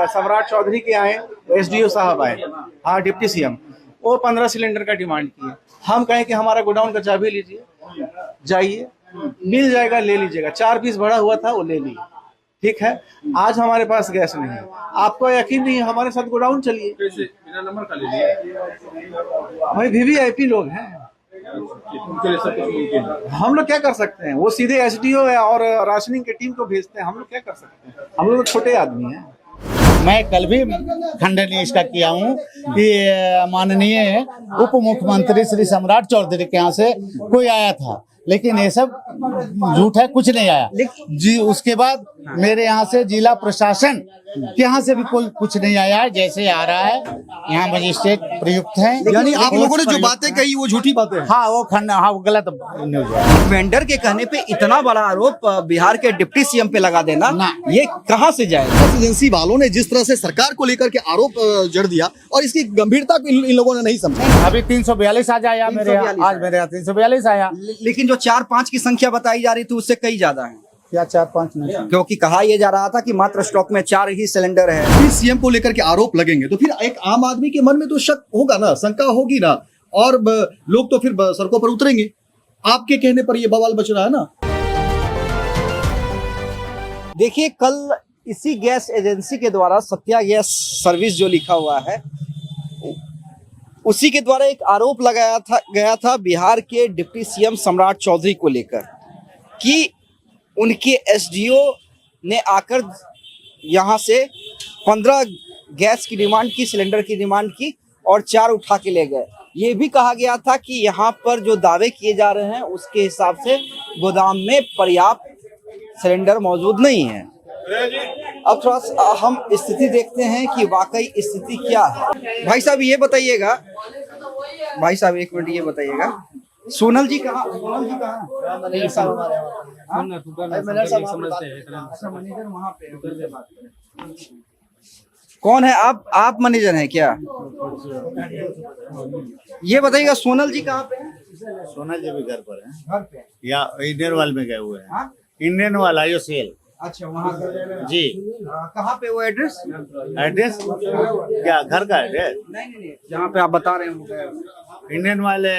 सम्राट चौधरी के आए, एसडीओ साहब आए, हाँ डिप्टी सीएम, वो 15 सिलेंडर का डिमांड किए। हम कहें कि हमारा गोडाउन का चाबी लीजिए, जाइए, मिल जाएगा, ले लीजिएगा। 4 पीस भरा हुआ था, वो ले लिए, ठीक है। आज हमारे पास गैस नहीं है, आपको यकीन नहीं है, हमारे साथ गोडाउन चलिए, बिना नंबर का ले लिया। भाई वीवीआईपी लोग हैं, उनके लिए सब कुछ मुमकिन है। हम लोग क्या कर सकते हैं? वो सीधे एसडीओ और राशनिंग की टीम को भेजते हैं, हम लोग क्या कर सकते हैं? हम लोग छोटे आदमी हैं। मैं कल भी खंडन इसका किया हूँ कि माननीय उप मुख्यमंत्री श्री सम्राट चौधरी के यहाँ से कोई आया था, लेकिन ये सब झूठ है, कुछ नहीं आया जी। उसके बाद मेरे यहाँ से जिला प्रशासन के यहाँ से भी कोई कुछ नहीं आया है। जैसे आ रहा है, यहाँ मजिस्ट्रेट प्रयुक्त है, यानी आप लोगों ने जो बातें कही वो झूठी बातें हैं। हाँ वो गलत न्यूज है। वेंडर के कहने पे इतना बड़ा आरोप बिहार के डिप्टी सीएम पे लगा देना, ये कहां से जाएगा? एजेंसी वालों ने जिस तरह से सरकार को लेकर के आरोप जड़ दिया और इसकी गंभीरता को इन लोगों ने नहीं समझा। अभी 342 आज आया मेरे यहाँ, आज मेरे यहाँ 342 आया, लेकिन जो 4-5 की संख्या बताई जा रही थी उससे कई ज्यादा है। क्या 4-5 नहीं? क्योंकि कहा यह जा रहा था कि मात्र स्टॉक में 4 ही सिलेंडर है। फिर सीएम को लेकर के आरोप लगेंगे तो फिर एक आम आदमी के मन में तो शक होगा ना, शंका होगी ना, और लोग तो फिर सड़कों पर उतरेंगे। आपके कहने पर ये बवाल बच रहा है ना। देखिए, कल इसी गैस एजेंसी के द्वारा सत्या गैस सर्विस जो लिखा हुआ है, उसी के द्वारा एक आरोप लगाया गया था बिहार के डिप्टी सीएम सम्राट चौधरी को लेकर कि उनके एसडीओ ने आकर यहाँ से 15 गैस की डिमांड की, सिलेंडर की डिमांड की और 4 उठा के ले गए। ये भी कहा गया था कि यहाँ पर जो दावे किए जा रहे हैं उसके हिसाब से गोदाम में पर्याप्त सिलेंडर मौजूद नहीं है। अब थोड़ा सा हम स्थिति देखते हैं कि वाकई स्थिति क्या है। भाई साहब ये बताइएगा, भाई साहब एक मिनट ये बताइएगा, सोनल जी कहाँ? सोनल जी कहाँ? मैनेजर वहाँ पे कौन है? आप मैनेजर हैं क्या? ये बताइएगा सोनल जी कहाँ पे? सोनल जी भी घर पर है, घर पे या इंडियन वाल में गए हुए हैं। हाँ? इंडियन वाल IOCL अच्छा, वहाँ जी। कहाँ पे वो एड्रेस? एड्रेस क्या घर का एड्रेस? नहीं, जहाँ पे आप बता रहे हैं इंडियन वाले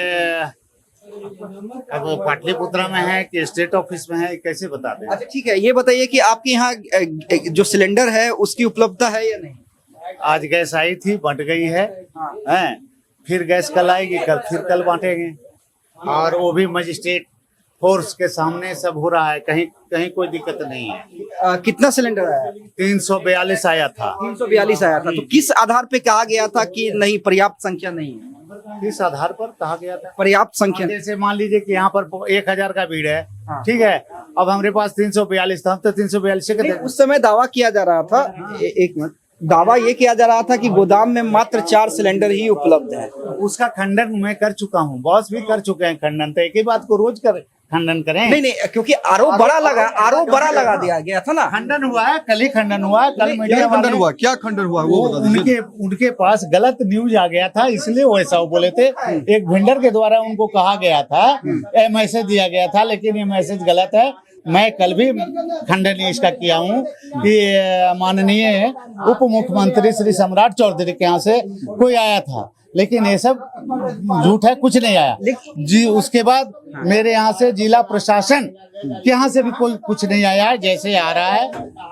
अब पाटलिपुत्रा में है कि स्टेट ऑफिस में है, कैसे बता दें? अच्छा ठीक है, ये बताइए कि आपके यहाँ जो सिलेंडर है उसकी उपलब्धता है या नहीं? आज गैस आई थी, बंट गई है, हैं? फिर गैस कल आएगी, फिर कल बांटेंगे, और वो भी मजिस्ट्रेट फोर्स के सामने सब हो रहा है, कहीं कोई दिक्कत नहीं है। कितना सिलेंडर आया? 342 आया था। 342 आया था, तो किस आधार पे कहा गया था कि नहीं, पर्याप्त संख्या नहीं है? किस आधार पर कहा गया था? पर्याप्त संख्या। जैसे मान लीजिए कि यहाँ पर 1000 का भीड़ है, ठीक है, अब हमारे पास 342 था, हम तो 342 से उस समय दावा किया जा रहा था, एक मिनट, दावा ये किया जा रहा था कि गोदाम में मात्र 4 सिलेंडर ही उपलब्ध है। उसका खंडन मैं कर चुका हूँ, बॉस भी कर चुके हैं खंडन, तो एक ही बात को रोज खंडन करें? नहीं, क्योंकि आरोप बड़ा लगा दिया गया था ना। खंडन हुआ है, कल ही खंडन हुआ है, कल मीडिया खंडन हुआ, क्या खंडन हुआ वो बता दीजिए। उनके पास गलत न्यूज आ गया था, इसलिए वो ऐसा बोले थे। एक वेंडर के द्वारा उनको कहा गया था, मैसेज दिया गया था, लेकिन ये मैसेज गलत है। मैं कल भी खंडन इसका किया हूँ कि माननीय उप मुख्यमंत्री श्री सम्राट चौधरी के यहाँ से कोई आया था, लेकिन ये सब झूठ है, कुछ नहीं आया जी। उसके बाद मेरे यहाँ से जिला प्रशासन के यहाँ से भी कोई कुछ नहीं आया है। जैसे आ रहा है,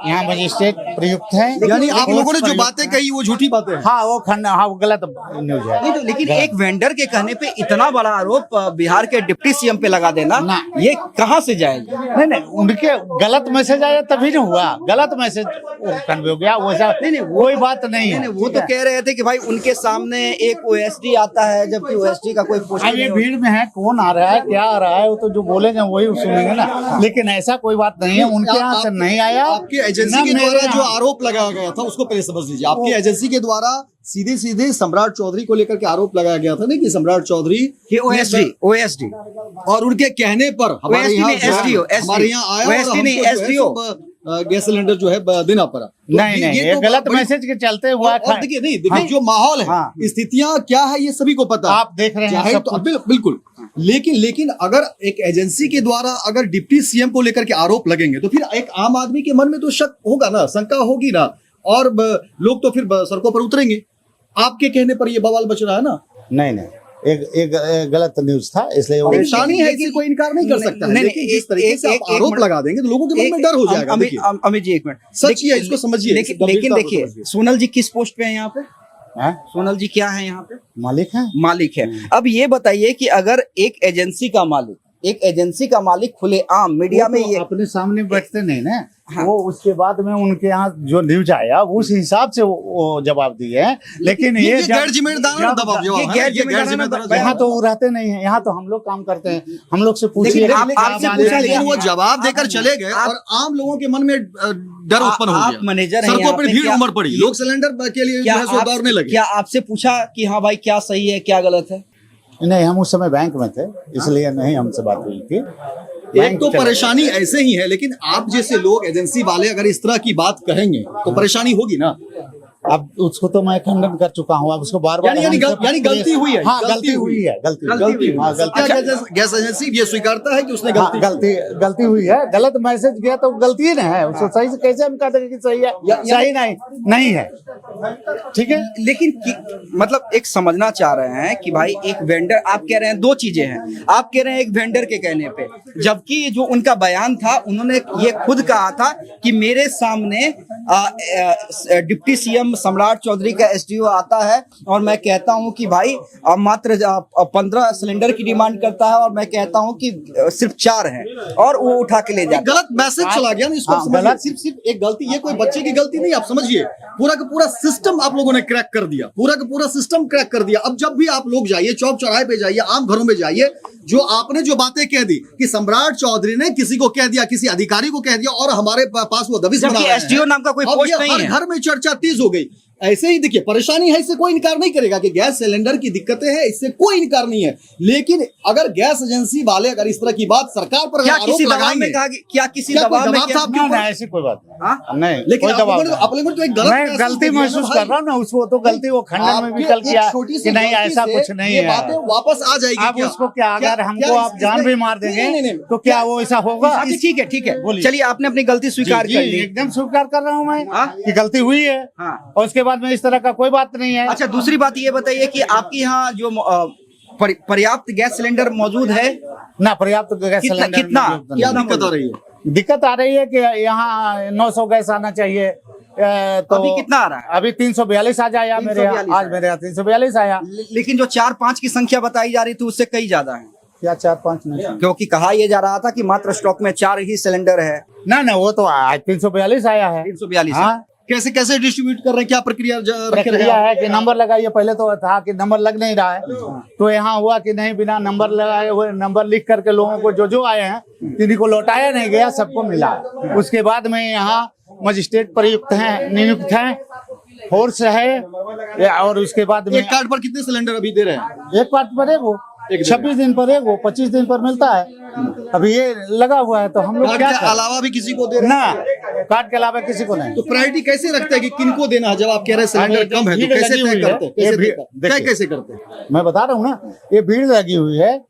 यहाँ मजिस्ट्रेट प्रयुक्त है। यानी आप लोगों ने जो बातें कही वो झूठी बातें हैं। हाँ वो गलत न्यूज है। नहीं, लेकिन एक वेंडर के कहने पे इतना बड़ा आरोप बिहार के डिप्टी सीएम पे लगा देना, ये कहाँ से जाएगा? नहीं, उनके गलत मैसेज आया तभी नहीं हुआ, गलत मैसेज कन्वे हो गया, वो सब नहीं, कोई बात नहीं है। वो तो कह रहे थे कि भाई उनके सामने एक OSD आता है, जबकि OSD का कोई पोस्ट ये भीड़ में है, कौन आ रहा है, क्या आ रहा है, वो तो जो बोलेंगे वही सुनेंगे ना, लेकिन ऐसा कोई बात नहीं है, उनके यहाँ से नहीं आया। आपकी एजेंसी के द्वारा जो आरोप लगाया गया था उसको पहले समझ लीजिए। आपकी एजेंसी के द्वारा सीधे सम्राट चौधरी को लेकर के आरोप लगाया गया था ना कि सम्राट चौधरी OSD और उनके कहने पर हमारे यहाँ आया SDO गैस सिलेंडर जो है देना पड़ा। नहीं, ये गलत मैसेज के चलते हुआ। देखिए जो माहौल है, स्थितियां क्या है, ये सभी को पता है, आप देख रहे हैं तो बिल्कुल। लेकिन अगर एक एजेंसी के द्वारा अगर डिप्टी सीएम को लेकर के आरोप लगेंगे तो फिर एक आम आदमी के मन में तो शक होगा ना, शंका होगी ना, और लोग तो फिर सड़कों पर उतरेंगे। आपके कहने पर ये बवाल बच रहा है ना। नहीं नहीं, एक गलत न्यूज था, इसलिए वो परेशानी है, इससे कोई इनकार नहीं कर सकता है। नहीं, लेकिन जिस तरीके से आप आरोप लगा देंगे तो लोगों के मन में डर हो जाएगा। देखिए, अमित जी एक मिनट, सच ही है, इसको समझिए, लेकिन इसकी गंभीरता को देखिए समझिए। सोनल जी किस पोस्ट पे है यहाँ पे? हैं? सोनल जी क्या है यहाँ पे? मालिक है। मालिक है। अब ये बताइए कि अगर एक एजेंसी का मालिक खुलेआम मीडिया में ये अपने सामने बैठते नहीं ना। वो उसके बाद में उनके यहाँ जो न्यूज आया उस हिसाब से वो जवाब दिए हैं। लेकिन ये गैर जिम्मेदाराना जवाब है, ये गैर जिम्मेदाराना जवाब। यहाँ तो वो रहते नहीं है, यहाँ तो हम लोग काम करते हैं। हम लोग से पूछिए, लेकिन आपसे पूछा लेकिन वो जवाब देकर चले गए और आम लोगों के मन में डर उत्पन्न हो आप गया। मैनेजर हैं सड़कों यहाँ पर पे, भीड़ क्या- उमड़ पड़ी, लोग सिलेंडर के लिए जो है सो दौड़ने लगे। क्या आपसे पूछा कि हाँ भाई क्या सही है क्या गलत है? नहीं, हम उस समय बैंक में थे, इसलिए नहीं हमसे बात हुई थी। एक तो परेशानी ऐसे ही है, लेकिन आप जैसे लोग एजेंसी वाले अगर इस तरह की बात कहेंगे तो परेशानी होगी ना। अब उसको तो मैं खंडन कर चुका हूँ, अब उसको बार बार यानी गलती हुई है। हाँ, गलती हुई है। गैस एजेंसी ये स्वीकारता है कि उसने गलती हुई है। गलत मैसेज गया तो गलती ही ना है, उसको सही से कैसे हम कह देंगे कि सही है? सही नहीं है, ठीक है। लेकिन मतलब एक समझना चाह रहे हैं कि भाई एक वेंडर, आप कह रहे हैं दो चीजें हैं। आप कह रहे हैं एक वेंडर के कहने पे, जबकि जो उनका बयान था उन्होंने ये खुद कहा था कि मेरे सामने डिप्टी सीएम सम्राट चौधरी का एसडीओ आता है और मैं कहता हूं कि भाई मात्र 15 सिलेंडर की डिमांड करता है और मैं कहता हूं कि सिर्फ 4 हैं और वो उठा के ले जाता है। गलत मैसेज चला गया ना, इसको समझिए। सिर्फ एक गलती, ये कोई बच्चे की गलती नहीं, आप समझिए। पूरा का पूरा सिस्टम आप लोगों ने क्रैक कर दिया, पूरा का पूरा सिस्टम क्रैक कर दिया। अब जब भी आप लोग जाइए, चौक चौराहे पे जाइए, आम घरों में जाइए, जो आपने जो बातें कह दी कि सम्राट चौधरी ने किसी को कह दिया, किसी अधिकारी को कह दिया और हमारे पास वो दबिश बना रहे हैं। एसडीओ नाम का कोई अब पोस्ट ये नहीं हर है। घर में चर्चा तेज हो गई। ऐसे ही देखिए, परेशानी है, इससे कोई इनकार नहीं करेगा कि गैस सिलेंडर की दिक्कतें हैं, इससे कोई इनकार नहीं है। लेकिन अगर गैस एजेंसी वाले अगर इस तरह की बात सरकार पर क्या आरोप किसी दबाव लगाएंगे, में कहा कि क्या किसी क्या कोई दबाव में दबाव था क्या- आपके नहीं, ऊपर? नहीं, ऐसी कोई बात हाँ? नहीं। लेकिन कोई आप दबाव लोगों ने नहीं। तो एक गलत मैं मैसेज गलती दे दिया ना महसूस भाई। कर रहा हूँ ना, उसको तो गलती वो खंडन में भी कल आपके किया एक छोटी सी कि नहीं गलती ऐसा से कुछ नहीं ये है। बातें वापस आ जाएगी। आप उसको क्या, अगर हमको आप जान भी मार देंगे नहीं, तो क्या वो ऐसा होगा? अच्छा ठीक है बोलिए। चलिए, आपने अपनी गलती स्वीकार जी, कर ली। एकदम स्वीकार कर रहा हूँ मैं हाँ? कि गलती हुई है। हाँ। और उसके बाद में इस तरह का कोई बात नहीं है। अच्छा, दूसरी बात ये बताइए कि आपके यहाँ जो पर्याप्त गैस सिलेंडर मौजूद है? ना पर्याप्त गैस कितना- सिलेंडर कितना? मौजूद नहीं क्या है। दिक्कत आ रही है? दिक्कत आ रही है कि यहाँ 900 गैस आना चाहिए, तो अभी कितना आ रहा है? अभी 342 आ जाया मेरे यहाँ। 342 आज मेरे यहाँ 342 आया। लेकिन जो 4-5 की संख्या बताई जा रही थी उससे कई ज्यादा है, क्या 4-5 नहीं? क्योंकि कहा यह जा रहा था कि मात्र स्टॉक में 4 ही सिलेंडर है। ना वो तो आज 342 आया है। 342 हाँ, कैसे कैसे डिस्ट्रीब्यूट कर रहे हैं, क्या प्रक्रिया रखे रहे प्रक्रिया हैं? है कि नंबर लगाइए। पहले तो था कि नंबर लग नहीं रहा है, तो यहाँ हुआ कि नहीं, बिना नंबर लगाए हुए नंबर लिख करके लोगों को जो आए हैं किन्हीं को लौटाया नहीं गया, सबको मिला। उसके बाद में यहाँ मजिस्ट्रेट प्रयुक्त हैं, नियुक्त हैं, फोर्स है, और उसके बाद में एक कार्ड पर कितने सिलेंडर अभी दे रहे हैं? एक कार्ड पर है वो 26 दिन पर है, वो 25 दिन पर मिलता है। अभी ये लगा हुआ है, तो हम लोग कार्ड क्या के करें? अलावा भी किसी को दे रहे हैं? ना, कार्ड के अलावा किसी को नहीं। तो प्रायोरिटी कैसे रखते हैं कि किनको देना है? जब आप कह रहे हैं सिलेंडर कम है तो भीड़ कैसे लगी तय हुई है। करते हैं? ये कैसे भीड़- तय देखिए। कैसे करते हैं? मैं बता रहा हूँ ना, ये भीड़ लगी हुई है।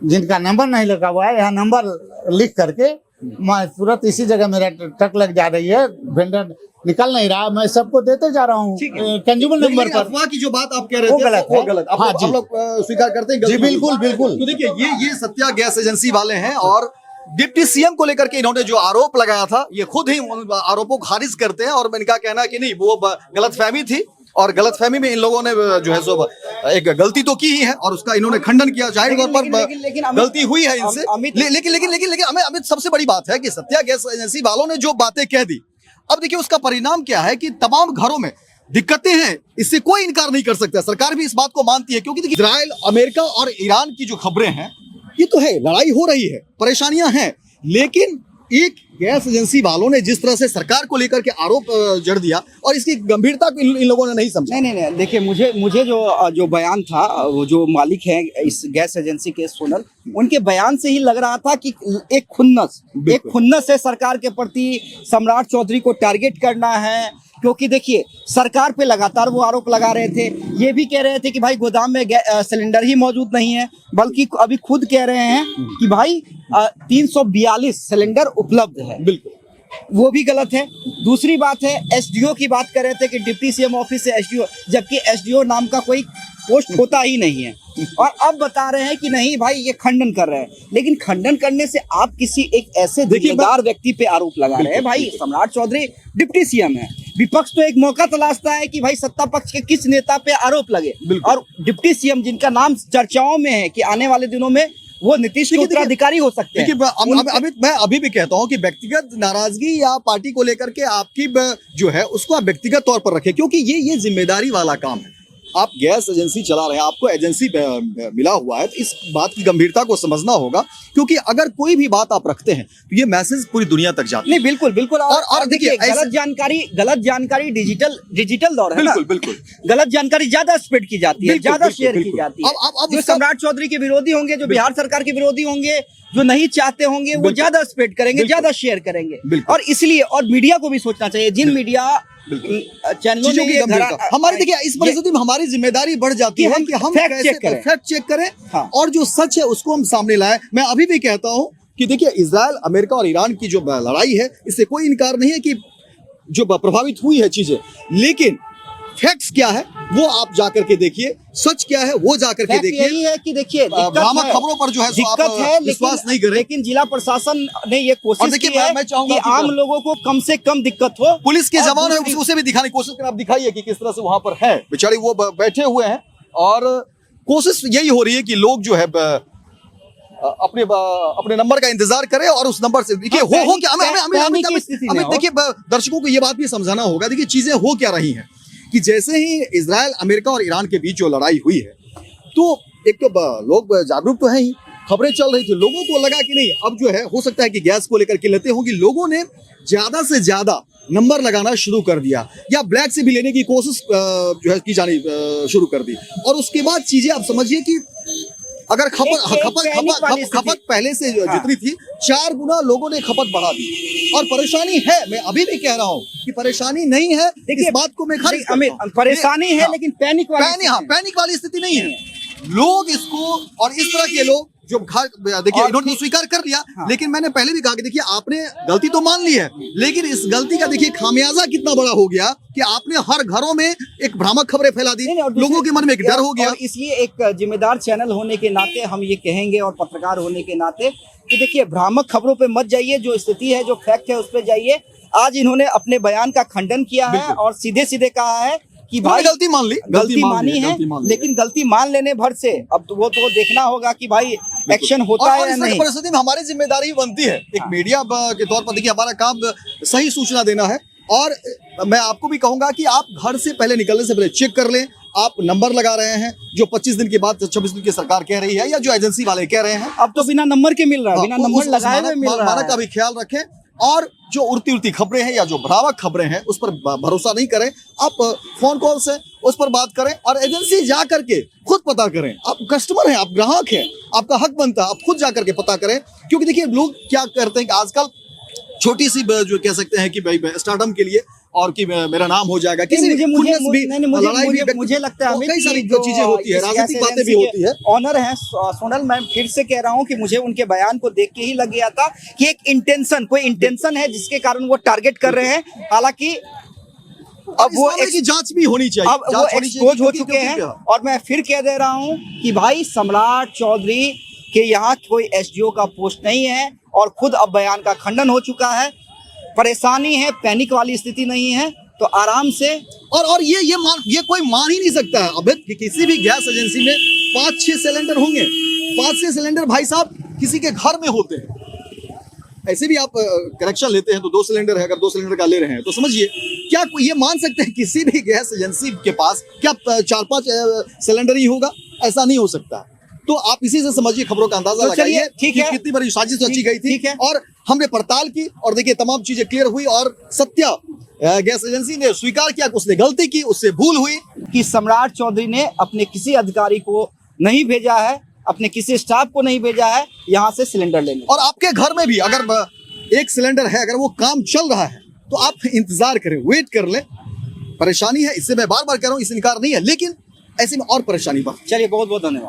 जिनका नंबर नहीं लगा हुआ है, यहाँ नंबर लिख करके मैं तुरंत इसी जगह मेरा ट्रक लग जा रही है, वेंडर निकल नहीं रहा, मैं सबको देते जा रहा हूँ कंज्यूमर नंबर लेकिन पर। अफवाह की जो बात आप कह रहे वो थे गलत है। वो गलत। आप हाँ लोग- जी। हम लोग स्वीकार करते हैं जी, गलती बिल्कुल, हुई। बिल्कुल। तो देखिए, ये सत्या गैस एजेंसी वाले हैं और डिप्टी सीएम को लेकर के इन्होंने जो आरोप लगाया था, ये खुद ही उन आरोपों को खारिज करते हैं। और इनका कहना है कि नहीं, वो गलतफहमी थी और गलतफहमी में इन लोगों ने जो है सो एक गलती तो की ही है और उसका इन्होंने खंडन किया। जाहिर तौर पर लेकिन अमित- गलती हुई है इनसे। अमित- लेकिन अमित, सबसे बड़ी बात है कि सत्या गैस एजेंसी वालों ने जो बातें कह दी, अब देखिए उसका परिणाम क्या है कि तमाम घरों में दिक्कतें हैं। इससे कोई इनकार नहीं कर सकता। सरकार भी इस बात को मानती है, क्योंकि देखिए इजराइल, अमेरिका और ईरान की जो खबरें हैं, ये तो है, लड़ाई हो रही है, परेशानियां हैं, लेकिन एक गैस एजेंसी वालों ने जिस तरह से सरकार को लेकर के आरोप जड़ दिया और इसकी गंभीरता को इन लोगों ने नहीं समझा। नहीं, देखिए मुझे जो बयान था, वो जो मालिक है इस गैस एजेंसी के, सोनल, उनके बयान से ही लग रहा था कि एक खुन्नस है सरकार के प्रति, सम्राट चौधरी को टारगेट करना है। क्योंकि देखिए, सरकार पे लगातार वो आरोप लगा रहे थे, ये भी कह रहे थे कि भाई गोदाम में सिलेंडर ही मौजूद नहीं है, बल्कि अभी खुद कह रहे हैं कि भाई 342 सिलेंडर उपलब्ध है। बिल्कुल। वो भी गलत है। दूसरी बात है, एसडीओ की बात कर रहे थे कि डिप्टी सीएम ऑफिस से एसडीओ, जबकि एसडीओ नाम का कोई पोस्ट होता ही नहीं है। और अब बता रहे हैं कि नहीं भाई ये खंडन कर रहे हैं, लेकिन खंडन करने से आप किसी एक ऐसे जिम्मेदार व्यक्ति पे आरोप लगा रहे हैं। भाई सम्राट चौधरी डिप्टी सीएम है, विपक्ष तो एक मौका तलाशता है कि भाई सत्ता पक्ष के किस नेता पे आरोप लगे, और डिप्टी सीएम जिनका नाम चर्चाओं में है कि आने वाले दिनों में वो नीतीश के उत्तराधिकारी हो सकते हैं। देखिए मैं अभी भी कहता हूं कि व्यक्तिगत नाराजगी या पार्टी को लेकर के आपकी जो है उसको आप व्यक्तिगत तौर पर रखें, क्योंकि ये जिम्मेदारी वाला काम है। आप गैस एजेंसी चला रहे हैं, आपको एजेंसी मिला हुआ है, तो इस बात की गंभीरता को समझना होगा, क्योंकि अगर कोई भी बात आप रखते हैं तो ये मैसेज पूरी दुनिया तक जाता है। नहीं बिल्कुल बिल्कुल। और देखिए गलत जानकारी डिजिटल दौर है ना, बिल्कुल गलत जानकारी ज्यादा स्प्रेड की जाती है, ज्यादा शेयर की जाती है। अब जो सम्राट चौधरी के विरोधी होंगे, जो बिहार सरकार के विरोधी होंगे, जो नहीं चाहते होंगे, वो ज्यादा स्प्रेड करेंगे, ज्यादा शेयर करेंगे। और इसलिए और मीडिया को भी सोचना चाहिए, जिन मीडिया चैनलों ने ये हमारे देखिए इस परिस्थिति में हमारी जिम्मेदारी बढ़ जाती है कि हम फैक्ट चेक करें हाँ। और जो सच है उसको हम सामने लाएं। मैं अभी भी कहता हूं कि देखिए इजराइल, अमेरिका और ईरान की जो लड़ाई है, इससे कोई इनकार नहीं है कि जो प्रभावित हुई है चीजें, लेकिन फैक्ट्स क्या है वो आप जाकर के देखिए, सच क्या है वो जाकर के देखिए। यही है कि देखिए भ्रामक खबरों पर जो है दिक्कत है, विश्वास नहीं करें। लेकिन जिला प्रशासन ने ये कोशिश की है मैं चाहूंगा कि आम लोगों को कम से कम दिक्कत हो। पुलिस के जवान है उसे भी दिखाने की कोशिश करें, आप दिखाइए कि किस तरह से वहां पर है, बेचारे वो बैठे हुए हैं, और कोशिश यही हो रही है कि लोग जो है अपने नंबर का इंतजार करें और उस नंबर से देखिए हो क्या। हमें देखिए दर्शकों को ये बात भी समझाना होगा, देखिए चीजें हो क्या रही हैं कि जैसे ही इजराइल, अमेरिका और ईरान के बीच जो लड़ाई हुई है, तो एक तो लोग जागरूक तो हैं ही, खबरें चल रही थी, लोगों को लगा कि नहीं अब जो है हो सकता है कि गैस को लेकर के लेते होंगे, लोगों ने ज्यादा से ज्यादा नंबर लगाना शुरू कर दिया या ब्लैक से भी लेने की कोशिश जो है की जानी शुरू कर दी। और उसके बाद चीजें आप समझिए कि अगर खपत पहले से जितनी थी 4 गुना लोगों ने खपत बढ़ा दी, और परेशानी है, मैं अभी भी कह रहा हूं कि परेशानी नहीं है, इस बात को मैं परेशानी है, लेकिन पैनिक वाली स्थिति नहीं है। लोग इसको, और इस तरह के लोग जो देखिए इन्होंने स्वीकार कर लिया, लेकिन मैंने पहले भी कहा कि देखिए आपने गलती तो मान ली है, लेकिन इस गलती का देखिए खामियाजा कितना बड़ा हो गया कि आपने हर घरों में एक भ्रामक खबरें फैला दी, लोगों के मन में एक डर हो गया। और इसलिए एक जिम्मेदार चैनल होने के नाते हम ये कहेंगे, और पत्रकार होने के नाते, कि देखिए भ्रामक खबरों पे मत जाइए, जो स्थिति है, जो फैक्ट है, उस पर जाइए। आज इन्होंने अपने बयान का खंडन किया है और सीधे सीधे कहा है कि भाई गलती मान ली, गलती मानी है, लेकिन गलती मान लेने भर से अब तो वो तो देखना होगा कि भाई एक्शन होता है या नहीं। परिस्थिति में हमारी जिम्मेदारी बनती है एक मीडिया के तौर पर, देखिए हमारा काम सही सूचना देना है। और मैं आपको भी कहूंगा कि आप घर से पहले निकलने से पहले चेक कर लें, आप नंबर लगा रहे हैं जो 25 दिन के बाद 26 दिन की सरकार कह रही है, या जो एजेंसी वाले कह रहे हैं, अब तो बिना नंबर के मिल रहा है, बिना नंबर लगाए हुए मिल रहा है। मानक का भी ख्याल रखें, और जो उड़ती खबरें हैं या जो भ्रामक खबरें हैं उस पर भरोसा नहीं करें। आप फोन कॉल से उस पर बात करें, और एजेंसी जा करके खुद पता करें। आप कस्टमर हैं, आप ग्राहक हैं, आपका हक बनता है आप खुद जा करके पता करें। क्योंकि देखिए लोग क्या करते हैं कि आजकल छोटी सी जो कह सकते हैं कि भाई स्टार्टअप के लिए, और कि मेरा नाम हो जाएगा, किसी मुझे लगता है कई सारी चीजें होती है, राजनीतिक बातें भी होती है। ऑनर है सोनल, मैं फिर से कह रहा हूं कि मुझे उनके बयान को देख के ही लग गया था कि एक कोई इंटेंशन है जिसके कारण वो टारगेट कर रहे हैं। हालांकि अब वो की जांच भी होनी चाहिए, अब वो एक्सपोज हो चुके हैं। और मैं फिर कह दे रहा हूं कि भाई सम्राट चौधरी के यहाँ कोई एसडीओ का पोस्ट नहीं है, और खुद अब बयान का खंडन हो चुका है। परेशानी है, पैनिक वाली स्थिति नहीं है, तो आराम से। और ये कोई मान ही नहीं सकता है अब कि किसी भी गैस एजेंसी में 5-6 सिलेंडर होंगे। 5-6 सिलेंडर भाई साहब किसी के घर में होते हैं। ऐसे भी आप कनेक्शन लेते हैं तो 2 सिलेंडर है, अगर 2 सिलेंडर का ले रहे हैं तो समझिए, क्या ये मान सकते हैं किसी भी गैस एजेंसी के पास क्या 4-5 सिलेंडर ही होगा? ऐसा नहीं हो सकता। तो आप इसी से समझिए, खबरों का अंदाजा लगाइए कि कितनी बड़ी साजिश रची गई थी। और हमने पड़ताल की और देखिए तमाम चीजें क्लियर हुई, और सत्या गैस एजेंसी ने स्वीकार किया कि उसने गलती की, उससे भूल हुई। कि सम्राट चौधरी ने अपने किसी अधिकारी को नहीं भेजा है, अपने किसी स्टाफ को नहीं भेजा है यहाँ से सिलेंडर लेने। और आपके घर में भी अगर 1 सिलेंडर है, अगर वो काम चल रहा है तो आप इंतजार करें, वेट कर लें। परेशानी है, इससे मैं बार बार कह रहा हूँ, इससे इनकार नहीं है, लेकिन ऐसे में और परेशानी बढ़। चलिए, बहुत बहुत धन्यवाद।